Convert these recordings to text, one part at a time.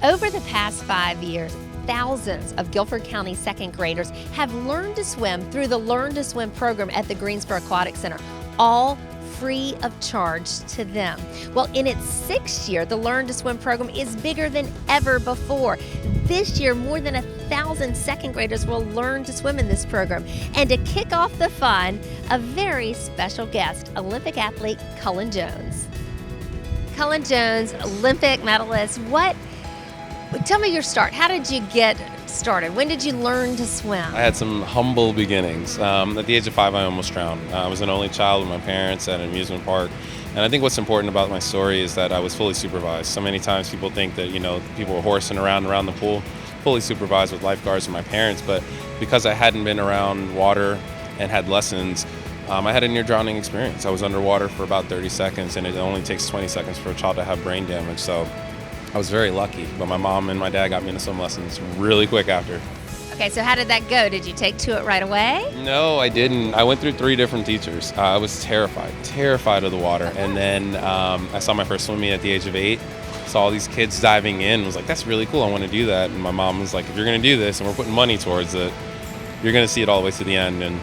Over the past 5 years, thousands of Guilford County second graders have learned to swim through the Learn to Swim program at the Greensboro Aquatic Center, all free of charge to them. Well, in its 6th year, the Learn to Swim program is bigger than ever before. This year, more than 1,000 second graders will learn to swim in this program. And to kick off the fun, a very special guest, Olympic athlete Colin Jones. Colin Jones, Olympic medalist. Tell me your start. How did you get started? When did you learn to swim? I had some humble beginnings. At the age of 5, I almost drowned. I was an only child with my parents at an amusement park. And I think what's important about my story is that I was fully supervised. So many times people think that, people were horsing around the pool, fully supervised with lifeguards and my parents. But because I hadn't been around water and had lessons, I had a near drowning experience. I was underwater for about 30 seconds, and it only takes 20 seconds for a child to have brain damage. So I was very lucky, but my mom and my dad got me into swim lessons really quick after. Okay, so how did that go? Did you take to it right away? No, I didn't. I went through 3 different teachers. I was terrified of the water. And then I saw my first swim meet at the age of 8. Saw all these kids diving in. Was like, that's really cool. I want to do that. And my mom was like, if you're going to do this and we're putting money towards it, you're going to see it all the way to the end. And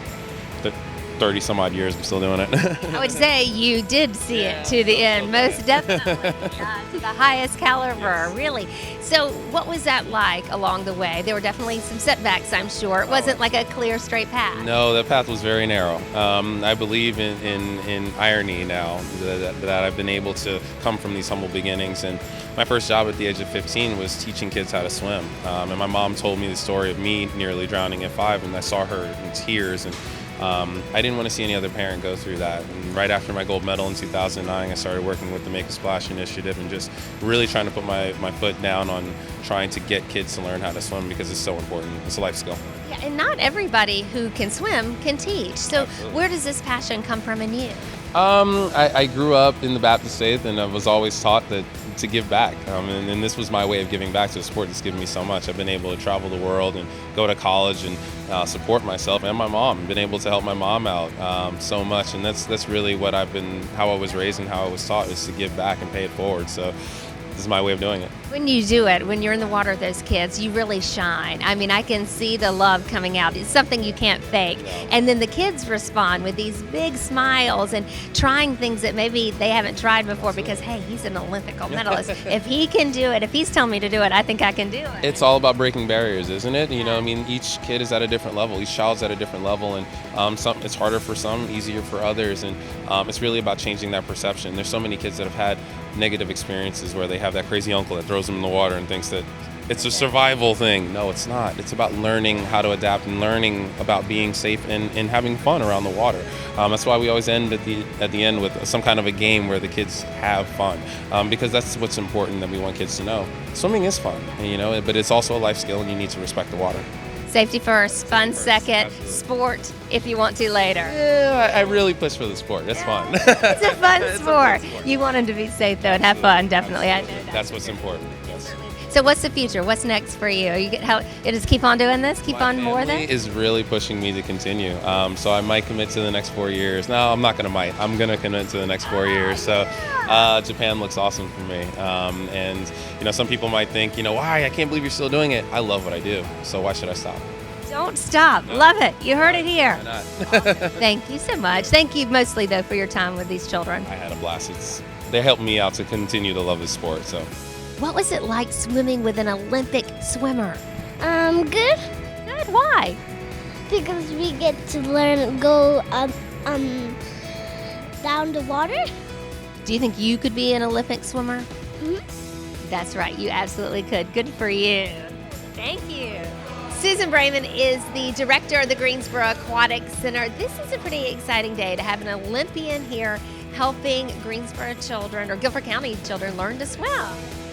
30 some odd years, I'm still doing it. I would say you did see it to the end, most definitely, to the highest caliber, really. So what was that like along the way? There were definitely some setbacks, I'm sure. It wasn't like a clear, straight path. No, the path was very narrow. I believe in irony now, that I've been able to come from these humble beginnings. And my first job at the age of 15 was teaching kids how to swim. And my mom told me the story of me nearly drowning at 5, and I saw her in tears. And I didn't want to see any other parent go through that. And right after my gold medal in 2009, I started working with the Make a Splash initiative and just really trying to put my foot down on trying to get kids to learn how to swim, because it's so important. It's a life skill. Yeah, and not everybody who can swim can teach. So Absolutely. Where does this passion come from in you? I grew up in the Baptist faith, and I was always taught that to give back, and this was my way of giving back to a sport that's given me so much. I've been able to travel the world and go to college and support myself and my mom. I've been able to help my mom out so much, and that's really how I was raised and how I was taught, is to give back and pay it forward. So this is my way of doing it. When you do it, when you're in the water with those kids, you really shine. I mean, I can see the love coming out. It's something you can't fake. No. And then the kids respond with these big smiles and trying things that maybe they haven't tried before because, hey, he's an Olympic gold medalist. If he can do it, if he's telling me to do it, I think I can do it. It's all about breaking barriers, isn't it? Each kid is at a different level. Each child's at a different level, and it's harder for some, easier for others, and it's really about changing that perception. There's so many kids that have had negative experiences where they have that crazy uncle that throws them in the water and thinks that it's a survival thing. No, it's not. It's about learning how to adapt and learning about being safe and having fun around the water. That's why we always end at the end with some kind of a game where the kids have fun, because that's what's important that we want kids to know. Swimming is fun, but it's also a life skill, and you need to respect the water. Safety first, fun First, second, absolutely. Sport if you want to later. Yeah, I really push for the sport. It's fun. It's a fun It's a sport. fun sport. You want them to be safe though and have fun, definitely. I know that. That's what's important. Yes. So what's the future? What's next for you? You just keep on doing this? Keep My on more family than? is really pushing me to continue. So I might commit to the next 4 years. No, I'm not going to might. I'm going to commit to the next 4 years. So Japan looks awesome for me. And some people might think, why? I can't believe you're still doing it. I love what I do. So why should I stop? Don't stop. Love it. You heard it here. Why not? Thank you so much. Thank you mostly, though, for your time with these children. I had a blast. They helped me out to continue to love this sport. So What was it like swimming with an Olympic swimmer? Good, Good. Why? because we get to go down the water. Do you think you could be an Olympic swimmer? Mhm. That's right. You absolutely could. Good for you. Thank you. Susan Brayman is the director of the Greensboro Aquatic Center. This is a pretty exciting day to have an Olympian here helping Greensboro children or Guilford County children learn to swim.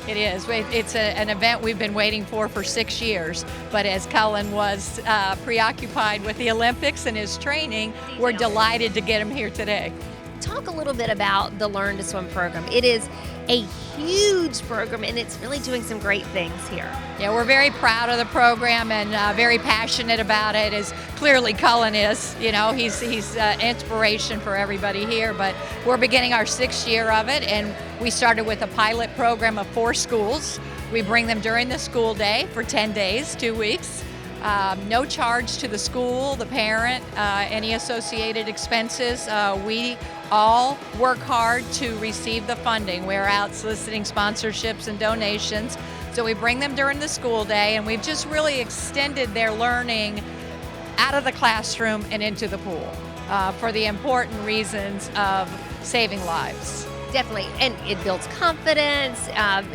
It is. It's an event we've been waiting for 6 years. But as Cullen was preoccupied with the Olympics and his training, we're delighted to get him here today. Talk a little bit about the Learn to Swim program. It is a huge program, and it's really doing some great things here. Yeah, we're very proud of the program and very passionate about it, as clearly Cullen is. He's inspiration for everybody here. But we're beginning our 6th year of it, and we started with a pilot program of 4 schools. We bring them during the school day for 10 days, 2 weeks. No charge to the school, the parent, any associated expenses. We all work hard to receive the funding. We're out soliciting sponsorships and donations. So we bring them during the school day, and we've just really extended their learning out of the classroom and into the pool for the important reasons of saving lives. Definitely, and it builds confidence,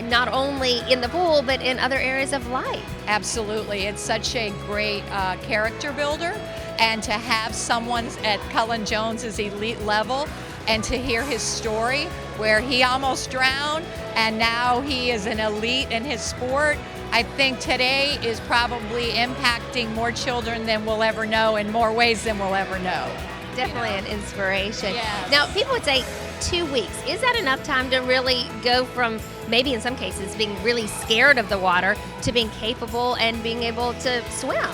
not only in the pool, but in other areas of life. Absolutely, it's such a great character builder, and to have someone at Colin Jones's elite level and to hear his story where he almost drowned and now he is an elite in his sport, I think today is probably impacting more children than we'll ever know in more ways than we'll ever know. Definitely an inspiration. Yes. Now, people would say 2 weeks. Is that enough time to really go from maybe in some cases being really scared of the water to being capable and being able to swim?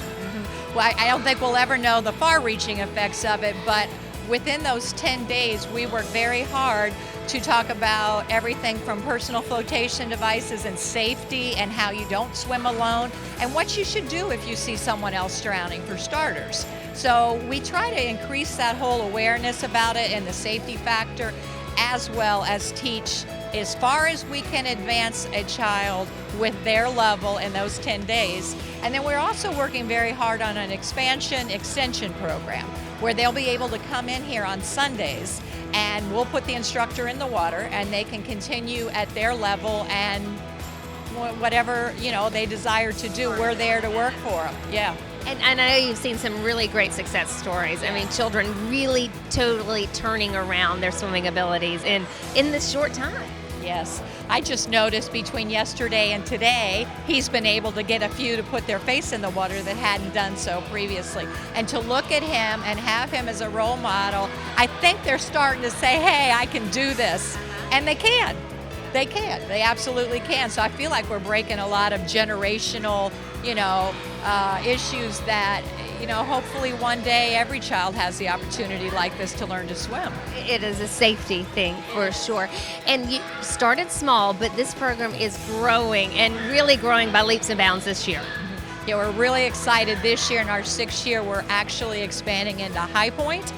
Well, I don't think we'll ever know the far-reaching effects of it, but within those 10 days, we work very hard to talk about everything from personal flotation devices and safety and how you don't swim alone and what you should do if you see someone else drowning, for starters. So we try to increase that whole awareness about it and the safety factor, as well as teach as far as we can advance a child with their level in those 10 days. And then we're also working very hard on an extension program where they'll be able to come in here on Sundays and we'll put the instructor in the water and they can continue at their level and whatever, they desire to do, we're there to work for them. Yeah. And I know you've seen some really great success stories. I mean, children really totally turning around their swimming abilities in this short time. Yes. I just noticed between yesterday and today, he's been able to get a few to put their face in the water that hadn't done so previously. And to look at him and have him as a role model, I think they're starting to say, hey, I can do this. And they can. They can. They absolutely can. So I feel like we're breaking a lot of generational, issues that, hopefully one day every child has the opportunity like this to learn to swim. It is a safety thing for sure. And you started small, but this program is growing and really growing by leaps and bounds this year. Yeah, we're really excited this year. In our 6th year, we're actually expanding into High Point.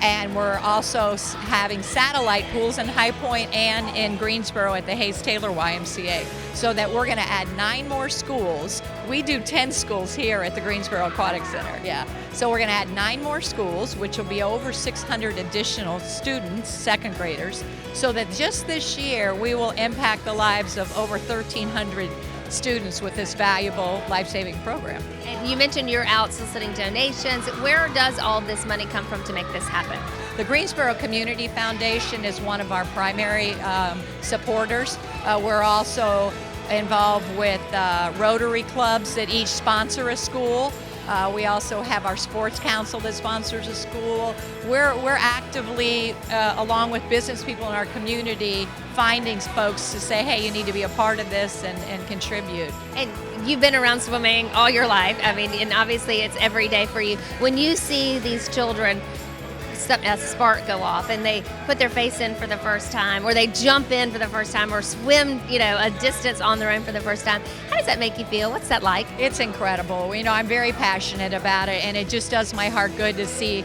And we're also having satellite pools in High Point and in Greensboro at the Hayes-Taylor YMCA, so that we're going to add 9 more schools. We do 10 schools here at the Greensboro Aquatic Center, yeah. So we're going to add 9 more schools, which will be over 600 additional students, 2nd graders, so that just this year we will impact the lives of over 1,300 students with this valuable life-saving program. And you mentioned you're out soliciting donations. Where does all this money come from to make this happen? The Greensboro Community Foundation is one of our primary supporters. We're also involved with Rotary clubs that each sponsor a school. We also have our sports council that sponsors a school. We're actively, along with business people in our community, finding folks to say, hey, you need to be a part of this and contribute. And you've been around swimming all your life. I mean, and obviously it's every day for you. When you see these children, a spark go off and they put their face in for the first time, or they jump in for the first time, or swim, a distance on their own for the first time, how does that make you feel? What's that like? It's incredible. I'm very passionate about it, and it just does my heart good to see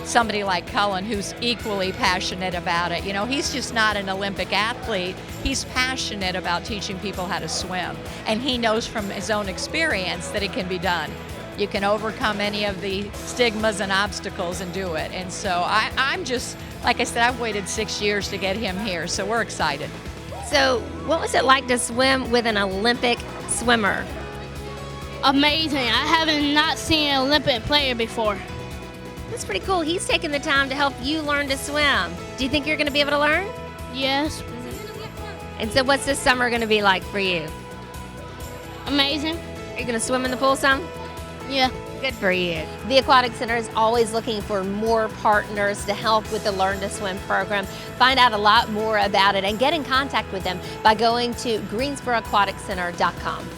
somebody like Cullen who's equally passionate about it. He's just not an Olympic athlete. He's passionate about teaching people how to swim, and he knows from his own experience that it can be done. You can overcome any of the stigmas and obstacles and do it. And so I'm just, like I said, I've waited 6 years to get him here, so we're excited. So what was it like to swim with an Olympic swimmer? Amazing. I haven't not seen an Olympic player before. That's pretty cool. He's taking the time to help you learn to swim. Do you think you're going to be able to learn? Yes. And so what's this summer going to be like for you? Amazing. Are you going to swim in the pool some? Yeah. Good for you. The Aquatic Center is always looking for more partners to help with the Learn to Swim program. Find out a lot more about it and get in contact with them by going to GreensboroAquaticCenter.com.